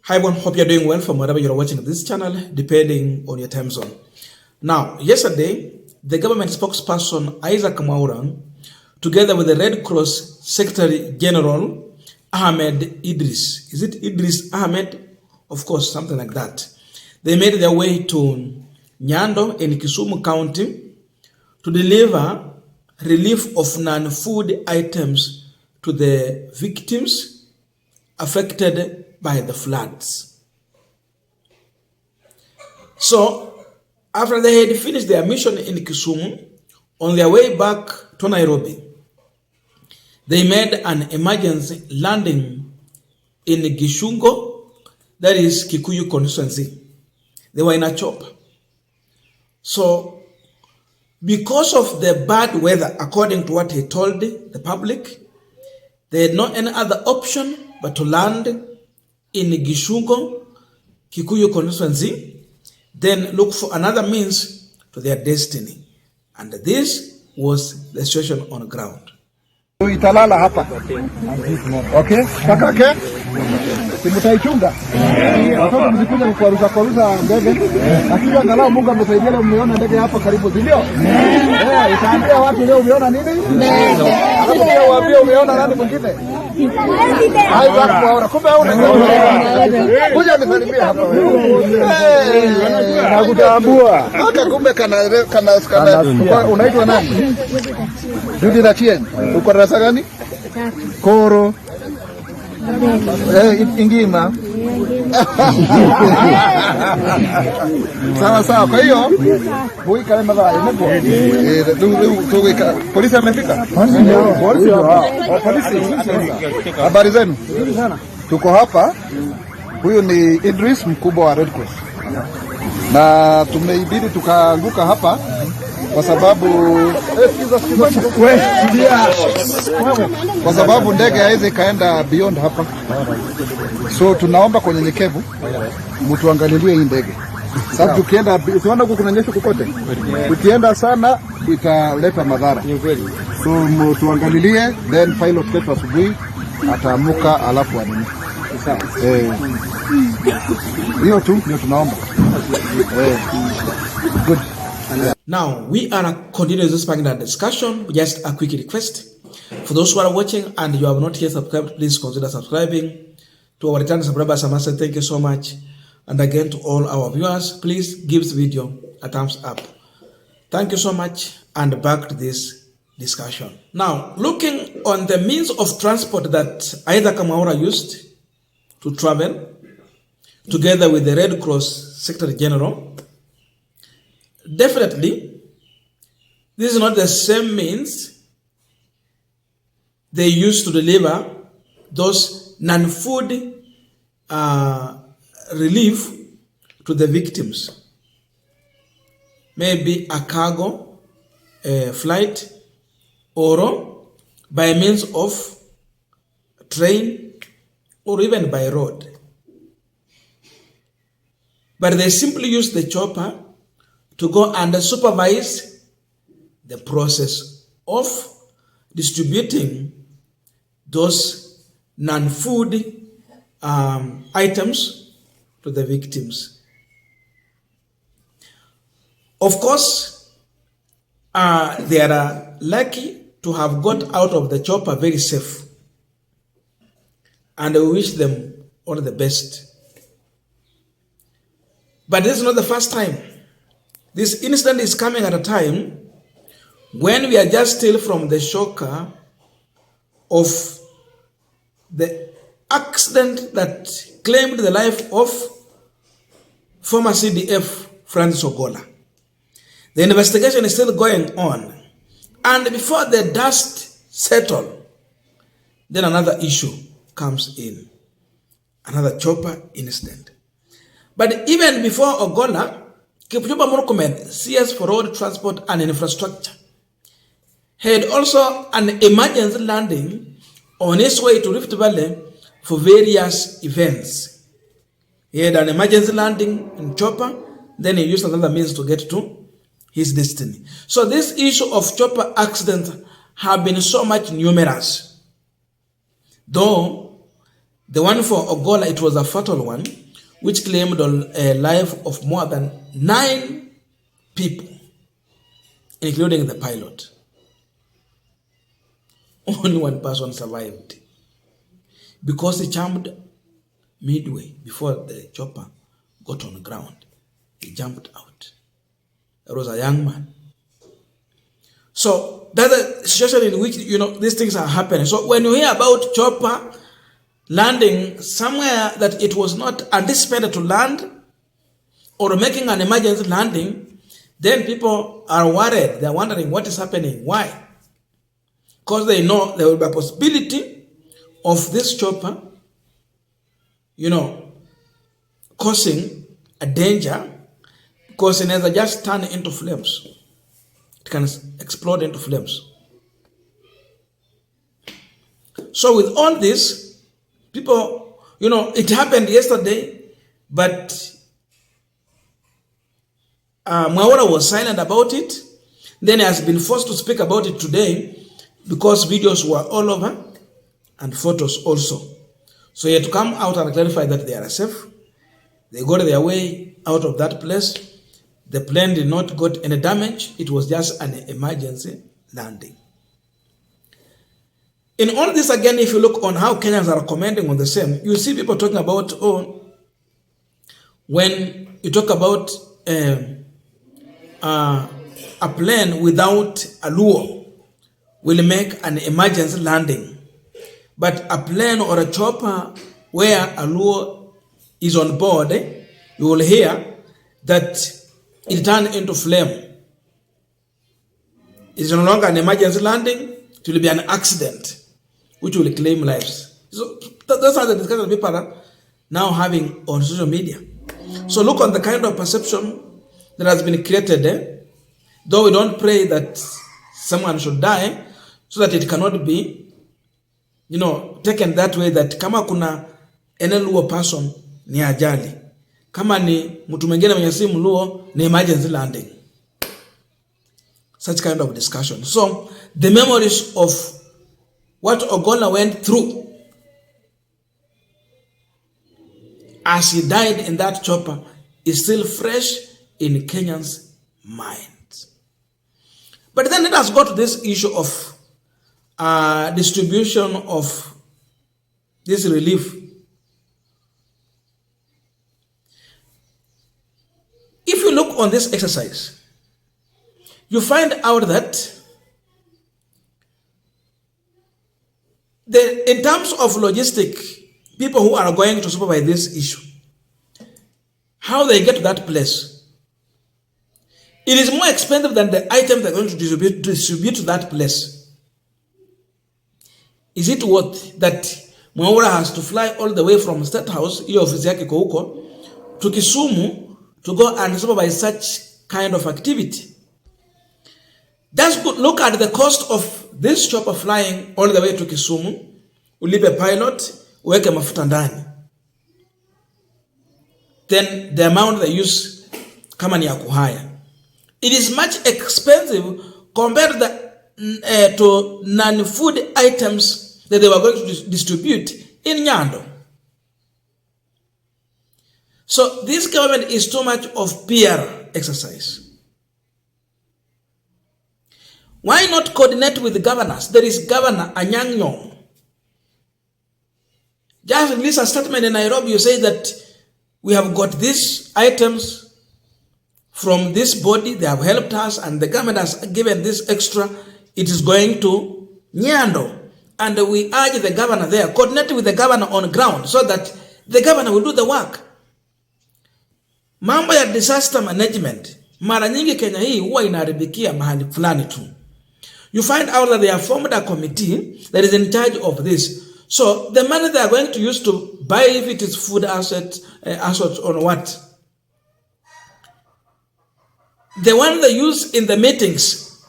Hi everyone, hope you're doing well from wherever you're watching this channel, depending on your time zone. Now, yesterday, the government spokesperson Isaac Mwaura, together with the Red Cross Secretary General Ahmed Idris, is it Idris Ahmed? Of course, something like that. They made their way to Nyando in Kisumu County to deliver relief of non-food items to the victims affected by the floods. So, after they had finished their mission in Kisumu, on their way back to Nairobi, they made an emergency landing in Gishungo, that is Kikuyu constituency. They were in a chopper. So, because of the bad weather, according to what he told the public, they had no any other option but to land in Gishungo, Kikuyu constituency, then look for another means to their destiny. And this was the situation on the ground. Italala hapa. Okay? Kakake? Simutaichunga? Watoto mzikuja kukuaruza ndege. Lakini angalau Mungu amesaidia leo mmeona ndege hapa karibu, ndio? Itaambia watu leo umeona nini? Ndio. Alafu pia waambie umeona nani mwingine? Hai wako Mwaura. Kumbe una. Kuja nisalimie hapa wewe. Nakutambua. Hata kumbe kana unaitwa nani? Dudi na Chien. Uko darasa gani? Koro. Ingima. Sawa. Kwa hiyo huyu kale madhara polisi amefika. Polisi. Habari zenu? Tuko hapa. Huyu ni Idris, mkubwa wa Red Cross. Na tumeibidi tukaanguka hapa kwa sababu ndege haiwezi kaenda beyond hapa. So tunaomba kwa unyenyekevu mtuangalilie hii ndege. Sababu tukienda usiona huko kuna nyesho kokote. Tukienda sana italeta madhara. So mtuangalilie, then pilot wetu asubuhi ataamuka alafu anini. Sawa. Hiyo tu ndio tunaomba. Good. Now, we are continuing this particular discussion. Just a quick request. For those who are watching and you have not yet subscribed, please consider subscribing. To our return subscribers, I must say thank you so much. And again, to all our viewers, please give this video a thumbs up. Thank you so much, and back to this discussion. Now, looking on the means of transport that Isaac Mwaura used to travel, together with the Red Cross Secretary General, definitely, this is not the same means they used to deliver those non-food relief to the victims. Maybe a cargo flight, or by means of train, or even by road. But they simply use the chopper to go and supervise the process of distributing those non-food items to the victims. Of course, they are lucky to have got out of the chopper very safe, and we wish them all the best. But this is not the first time. This incident is coming at a time when we are just still from the shock of the accident that claimed the life of former CDF Francis Ogola. The investigation is still going on. And before the dust settles, then another issue comes in. Another chopper incident. But even before Ogola, Kikuyu Murkomen, CS for Road Transport and Infrastructure, had also an emergency landing on his way to Rift Valley for various events. He had an emergency landing in chopper, then he used another means to get to his destiny. So this issue of chopper accidents have been so much numerous. Though The one for Ogola, it was a fatal one, which claimed a life of more than 9 people, including the pilot. Only 1 person survived because he jumped midway before the chopper got on the ground. He jumped out. There was a young man. So that's a situation in which, these things are happening. So when you hear about chopper landing somewhere that it was not anticipated to land, or making an emergency landing, then people are worried. They're wondering what is happening. Why? Because they know there will be a possibility of this chopper, causing a danger, because it never just turn into flames. It can explode into flames. So with all this, people, it happened yesterday, but Mwaura was silent about it. Then he has been forced to speak about it today because videos were all over and photos also. So he had to come out and clarify that they are safe. They got their way out of that place. The plane did not got any damage. It was just an emergency landing. In all this, again, if you look on how Kenyans are commenting on the same, you see people talking about, when you talk about a plane without a lure will make an emergency landing. But a plane or a chopper where a lure is on board, you will hear that it turned into flame. It is no longer an emergency landing, it will be an accident, which will claim lives. So those are the discussions people are now having on social media. So look on the kind of perception that has been created, though we don't pray that someone should die, so that it cannot be, taken that way, that kama kuna any luo person ni ajali, kama ni mtu mwingine mwenye si mluo ni emergency landing. Such kind of discussion. So the memories of what Ogola went through as he died in that chopper is still fresh in Kenyans' minds. But then let us go to this issue of distribution of this relief. If you look on this exercise, you find out that in terms of logistic, people who are going to supervise this issue, how they get to that place, it is more expensive than the items they're going to distribute to that place. Is it worth that Mwaura has to fly all the way from State House, hiyo ofisi yake iko huko, to Kisumu to go and supervise such kind of activity? Just look at the cost of this chopper flying all the way to Kisumu, ulipe pilot, uweke mafuta ndani. Then the amount they use kama ni ya kuhaya. It is much expensive compared to non-food items that they were going to distribute in Nyando. So this government is too much of PR exercise. Why not coordinate with the governors? There is Governor Anyang' Nyong'o. Just release a statement in Nairobi. You say that we have got these items from this body. They have helped us and the government has given this extra. It is going to Nyando. And we urge the governor there, coordinate with the governor on ground so that the governor will do the work. Mambo ya disaster management, mara nyingi Kenya hii huwa inaharibikia mahali fulani tu. You find out that they have formed a committee that is in charge of this. So the money they are going to use to buy, if it is food assets or what, the one they use in the meetings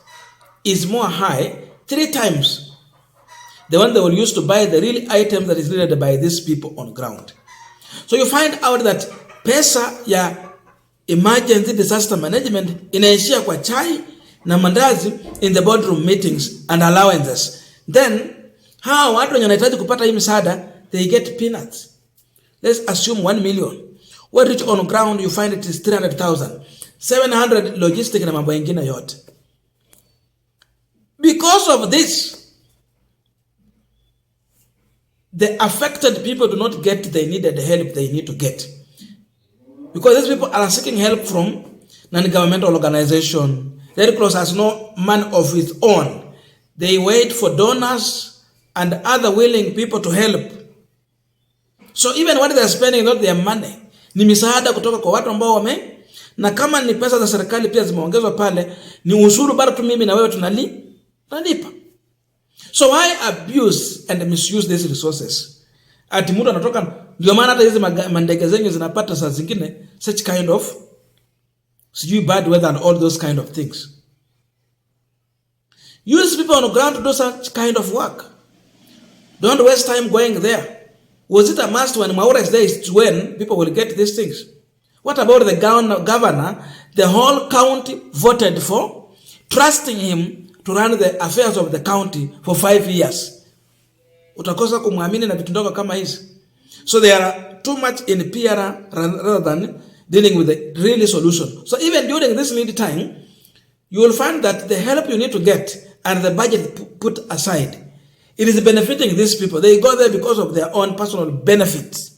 is more high, 3 times the one they will use to buy the real item that is needed by these people on ground. So you find out that pesa ya emergency disaster management inaishia kwa chai na mandazi in the boardroom meetings and allowances. Then hawa watu wenye wanahitaji kupata hii msaada they get peanuts. Let's assume 1 million. What reach on ground, you find it is 300,000. 700 logistic na mambo ingine yote. Because of this, the affected people do not get the needed help they need to get. Because these people are seeking help from non-governmental organization. Red Cross has no money of its own. They wait for donors and other willing people to help. So even what they are spending not their money. Ni misaada kutoka kwa watu ambao na kama ni pesa za serikali pia zimeongezwa pale, ni ushuru bado tu mimi na wewe tunalipa. So why abuse and misuse these resources? Ati mtu anatoka, ndio maana hata hizi mandege zenyu zinapata saa zingine such kind of sijui bad weather and all those kind of things. Use people on the ground to do such kind of work. Don't waste time going there. Was it a must when Mwaura is there is when people will get these things? What about the governor? The whole county voted for, trusting him to run the affairs of the county for 5 years. Utakosa kumwamini na vitu ndogo kama hizi. So they are too much in PR rather than dealing with the real solution. So even during this lead time, you will find that the help you need to get and the budget put aside, it is benefiting these people. They go there because of their own personal benefits.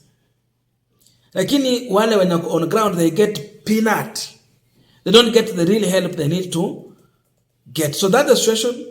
Lakini wale when on ground, they get peanut. They don't get the real help they need to get. So that's the situation